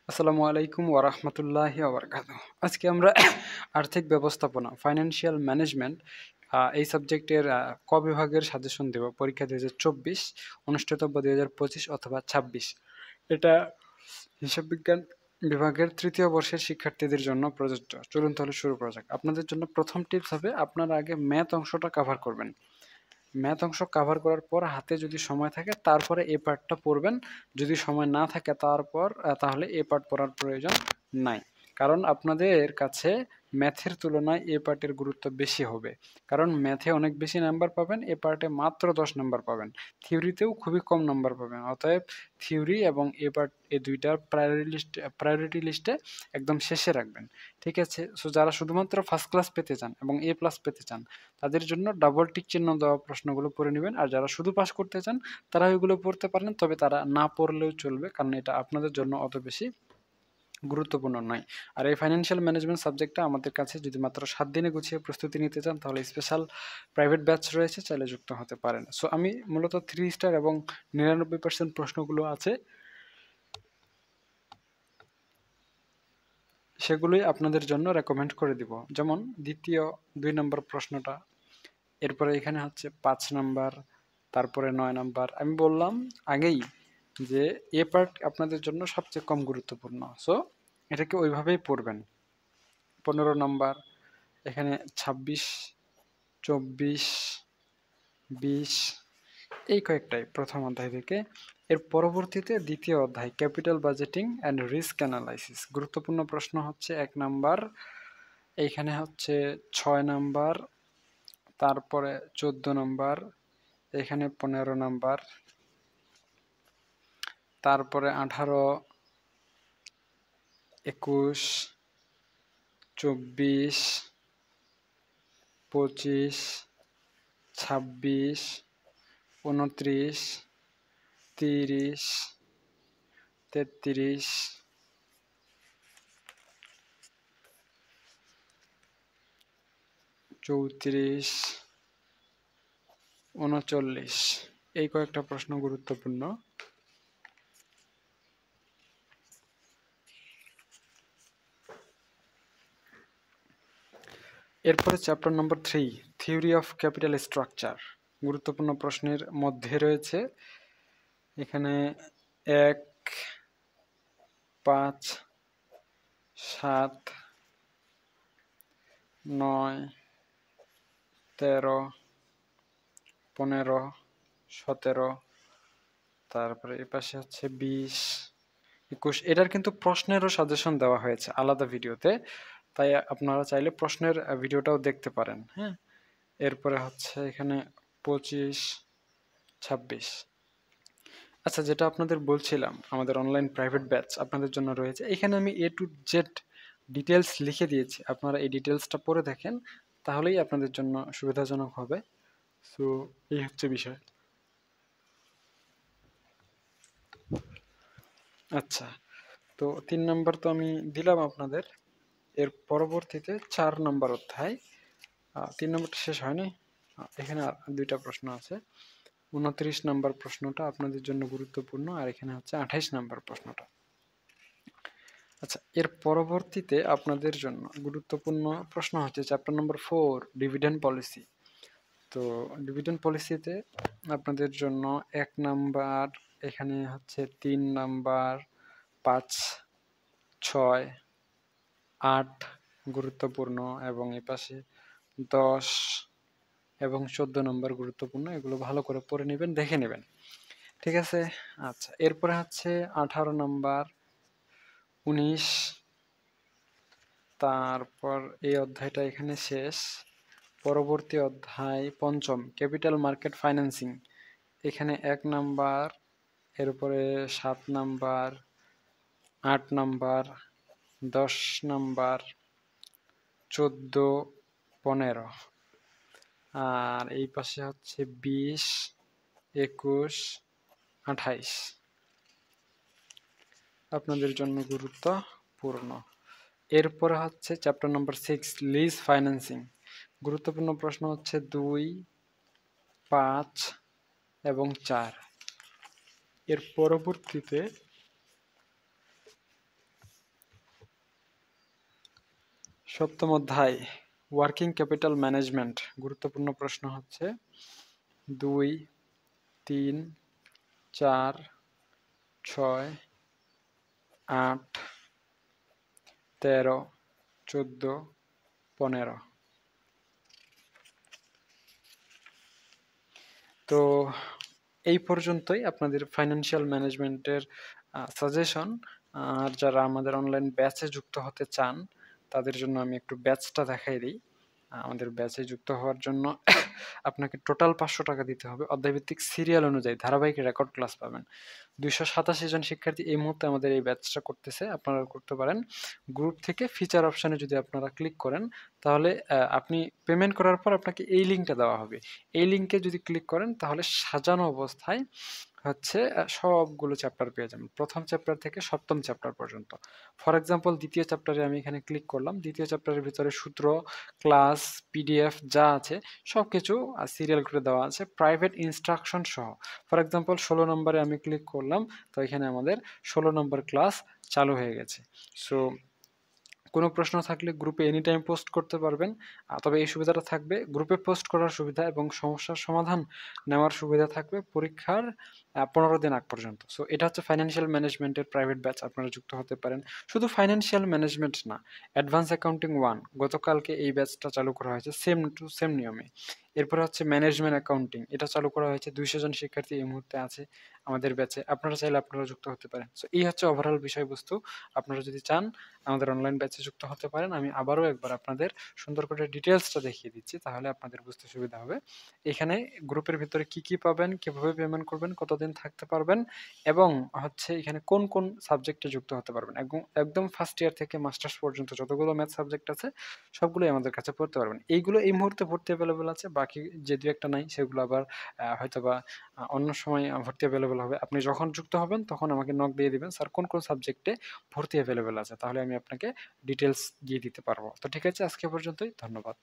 আসসালামু আলাইকুম ওয়া রাহমাতুল্লাহি ওয়া বারাকাতুহু। আজকে আমরা আর্থিক ব্যবস্থাপনা ফাইন্যান্সিয়াল ম্যানেজমেন্ট এই সাবজেক্টের ক বিভাগের সাজেশন দেব। পরীক্ষা ২০২৪ অনুষ্ঠিতব্য ২০২৫ অথবা ২৬। এটা হিসাব বিজ্ঞান বিভাগের ৩য় বর্ষের শিক্ষার্থীদের জন্য প্রযোজ্য। চলুন তাহলে শুরু করা যাক। আপনাদের জন্য প্রথম টিপস হবে আপনারা আগে ম্যাথ অংশটা কভার করবেন। ম্যাথ অংশ কভার করার পর হাতে যদি সময় থাকে তারপরে এ পার্টটা পড়বেন। যদি সময় না থাকে তারপর তাহলে এ পার্ট পড়ার প্রয়োজন নাই। কারণ আপনাদের কাছে ম্যাথের তুলনায় এ পার্টের গুরুত্ব বেশি হবে। কারণ ম্যাথে অনেক বেশি নাম্বার পাবেন, এ পার্টে মাত্র 10 নাম্বার পাবেন। থিওরিতেও খুবই কম নাম্বার পাবেন। অতএব থিওরি এবং এ পার্ট এই দুইটার প্রায়োরিটি লিস্টে একদম শেষে রাখবেন। ঠিক আছে? সো যারা শুধুমাত্র ফার্স্ট ক্লাস পেতে চান এবং এ প্লাস পেতে চান তাদের জন্য ডাবল টিক চিহ্ন দেওয়া প্রশ্নগুলো পড়ে নেবেন। আর যারা শুধু পাস করতে চান তারা ওইগুলো পড়তে পারেন, তবে তারা না পড়লেও চলবে, কারণ এটা আপনাদের জন্য অত বেশি গুরুত্বপূর্ণ নয়। আর এই ফাইন্যান্সিয়াল ম্যানেজমেন্ট সাবজেক্টটা আমাদের কাছে যদি মাত্র 7 দিনে গুছিয়ে প্রস্তুতি নিতে চান তাহলে স্পেশাল প্রাইভেট ব্যাচ রয়েছে, চাইলে যুক্ত হতে পারেন। সো আমি মূলত 3 স্টার এবং 99% প্রশ্নগুলো আছে সেগুলোই আপনাদের জন্য রেকমেন্ড করে দিব। যেমন দ্বিতীয় 2 নম্বর প্রশ্নটা, এরপরে এখানে হচ্ছে 5 নাম্বার, তারপরে 9 নাম্বার। আমি বললাম আগেই যে এ পার্ট আপনাদের জন্য সবচেয়ে কম গুরুত্বপূর্ণ, সো এটাকে ওইভাবেই পড়বেন। 15 নাম্বার, এখানে 26, 24, 20 এই কয়েকটাই প্রথম অধ্যায় থেকে। এর পরবর্তীতে দ্বিতীয় অধ্যায় capital budgeting and risk analysis. গুরুত্বপূর্ণ প্রশ্ন হচ্ছে 1 নাম্বার, এইখানে হচ্ছে 6 নাম্বার, তারপরে 14 নাম্বার, এখানে 15 নাম্বার, তারপরে 18, 21, 24, 25, 26, 29, 30, 33, 34, 39 এই কয়েকটা প্রশ্ন গুরুত্বপূর্ণ। এরপরে chapter number 3 theory of capital structure. গুরুত্বপূর্ণ প্রশ্নের মধ্যে রয়েছে এখানে 1, 5, 7, 9, 13, 15, 17, তারপরে এ পাশে হচ্ছে 20, 21। এটার কিন্তু প্রশ্নেরও সাজেশন দেওয়া হয়েছে আলাদা ভিডিওতে, তাই আপনারা চাইলে প্রশ্নের ভিডিওটাও দেখতে পারেন। হ্যাঁ, এরপরে হচ্ছে এখানে 25, 26। আচ্ছা, যেটা আপনাদের বলছিলাম আমাদের অনলাইন প্রাইভেট ব্যাচ আপনাদের জন্য রয়েছে। এখানে আমি এ টু জেড ডিটেলস লিখে দিয়েছি, আপনারা এই ডিটেলসটা পড়ে দেখেন, তাহলেই আপনাদের জন্য সুবিধাজনক হবে। সো এই হচ্ছে বিষয়। আচ্ছা, তো 3 নাম্বার তো আমি দিলাম আপনাদের। এর পরবর্তীতে 4 নাম্বার অধ্যায়, 3 নাম্বারটা শেষ হয়নি, এখানে আর 2টা প্রশ্ন আছে। 29 নাম্বার প্রশ্নটা আপনাদের জন্য গুরুত্বপূর্ণ, আর এখানে হচ্ছে 28 নাম্বার প্রশ্নটা। আচ্ছা, এর পরবর্তীতে আপনাদের জন্য গুরুত্বপূর্ণ প্রশ্ন হচ্ছে চ্যাপ্টার নম্বর 4 ডিভিডেন্ড পলিসি। তো ডিভিডেন্ড পলিসিতে আপনাদের জন্য 1 নাম্বার, এখানে হচ্ছে 3 নাম্বার, 5, 6, 8 গুরুত্বপূর্ণ, এবং এই পাশে 10 এবং 14 নম্বর গুরুত্বপূর্ণ। এগুলো ভালো করে পড়ে নেবেন, দেখে নেবেন। ঠিক আছে? আচ্ছা, এরপরে হচ্ছে 18 নাম্বার, 19, তারপর এই অধ্যায়টা এখানে শেষ। পরবর্তী অধ্যায় পঞ্চম ক্যাপিটাল মার্কেট ফাইন্যান্সিং। এখানে 1 নাম্বার, এরপরে 7 নাম্বার, 8 নাম্বার, 10 নাম্বার, 14, 15, আর এই পাশে হচ্ছে 20, 21, 28 আপনাদের জন্য গুরুত্বপূর্ণ। এরপরে হচ্ছে চ্যাপ্টার নম্বর 6 লিজ ফাইন্যান্সিং। গুরুত্বপূর্ণ প্রশ্ন হচ্ছে 2, 5 এবং 4। এর পরবর্তীতে সপ্তম অধ্যায় ওয়ার্কিং ক্যাপিটাল ম্যানেজমেন্ট। গুরুত্বপূর্ণ প্রশ্ন হচ্ছে 2, 3, 4, 6, 8, 13, 14, 15। তো এই পর্যন্তই আপনাদের ফাইন্যান্সিয়াল ম্যানেজমেন্টের সাজেশন। আর যারা আমাদের অনলাইন ব্যাচে যুক্ত হতে চান তাদের জন্য আমি একটু ব্যাচটা দেখাই দিই। আমাদের ব্যাচে যুক্ত হওয়ার জন্য আপনাকে টোটাল 500 টাকা দিতে হবে। অধ্যায়ভিত্তিক সিরিয়াল অনুযায়ী ধারাবাহিক রেকর্ড ক্লাস পাবেন। 287 জন শিক্ষার্থী এই মুহূর্তে আমাদের এই ব্যাচটা করতেছে, আপনারা করতে পারেন। গ্রুপ থেকে ফিচার অপশানে যদি আপনারা ক্লিক করেন তাহলে আপনি পেমেন্ট করার পর আপনাকে এই লিঙ্কটা দেওয়া হবে। এই লিঙ্কে যদি ক্লিক করেন তাহলে সাজানো অবস্থায় হচ্ছে সবগুলো চ্যাপ্টার পেয়ে যাবেন, প্রথম চ্যাপ্টার থেকে সপ্তম চ্যাপ্টার পর্যন্ত। ফর এক্সাম্পল দ্বিতীয় চ্যাপ্টারে আমি এখানে ক্লিক করলাম, দ্বিতীয় চ্যাপ্টারের ভিতরে সূত্র, ক্লাস, পিডিএফ যা আছে সব কিছু সিরিয়াল করে দেওয়া আছে, প্রাইভেট ইনস্ট্রাকশন সহ। ফর এক্সাম্পল 16 নম্বরে আমি ক্লিক করলাম, তো এখানে আমাদের 16 নম্বর ক্লাস চালু হয়ে গেছে। সো কোনো প্রশ্ন থাকলে গ্রুপে এনি টাইম পোস্ট করতে পারবেন। তবে এই সুবিধাটা থাকবে, গ্রুপে পোস্ট করার সুবিধা এবং সমস্যার সমাধান নেওয়ার সুবিধা থাকবে পরীক্ষার 15 দিন আগ পর্যন্ত। সো এটা হচ্ছে ফাইন্যান্সিয়াল ম্যানেজমেন্টের প্রাইভেট ব্যাচ, আপনারা যুক্ত হতে পারেন। শুধু ফাইন্যান্সিয়াল ম্যানেজমেন্ট না, অ্যাডভান্স অ্যাকাউন্টিং 1 গতকালকে এই ব্যাচটা চালু করা হয়েছে সেম টু সেম নিয়মে। এরপরে হচ্ছে ম্যানেজমেন্ট অ্যাকাউন্টিং, এটা চালু করা হয়েছে, 200 জন শিক্ষার্থী এই মুহূর্তে আছে আমাদের ব্যাচে, আপনারা চাইলে আপনারা যুক্ত হতে পারেন। সো এই হচ্ছে ওভারঅল বিষয়বস্তু। আপনারা যদি চান আমাদের অনলাইন ব্যাচে যুক্ত হতে পারেন। আমি আবারও একবার আপনাদের সুন্দর করে ডিটেলসটা দেখিয়ে দিচ্ছি, তাহলে আপনাদের বুঝতে সুবিধা হবে। এখানে গ্রুপের ভিতরে কি কি পাবেন, কিভাবে পেমেন্ট করবেন, কতদিন থাকতে পারবেন, এবং হচ্ছে এখানে কোন কোন সাবজেক্টে যুক্ত হতে পারবেন। একদম ফার্স্ট ইয়ার থেকে মাস্টার্স পর্যন্ত যতগুলো ম্যাথ সাবজেক্ট আছে সবগুলোই আমাদের কাছে পড়তে পারবেন। এইগুলো এই মুহূর্তে ভর্তি অ্যাভেলেবেল আছে, বাকি যে দু একটা নাই সেগুলো আবার হয়তোবা অন্য সময় ভর্তি অ্যাভেলেবেল হবে। আপনি যখন যুক্ত হবেন তখন আমাকে নক দিয়ে দিবেন, স্যার কোন কোন সাবজেক্টে ভর্তি অ্যাভেলেবেল আছে, তাহলে আমি আপনাকে ডিটেলস দিয়ে দিতে পারবো। তো ঠিক আছে, আজকে পর্যন্তই, ধন্যবাদ।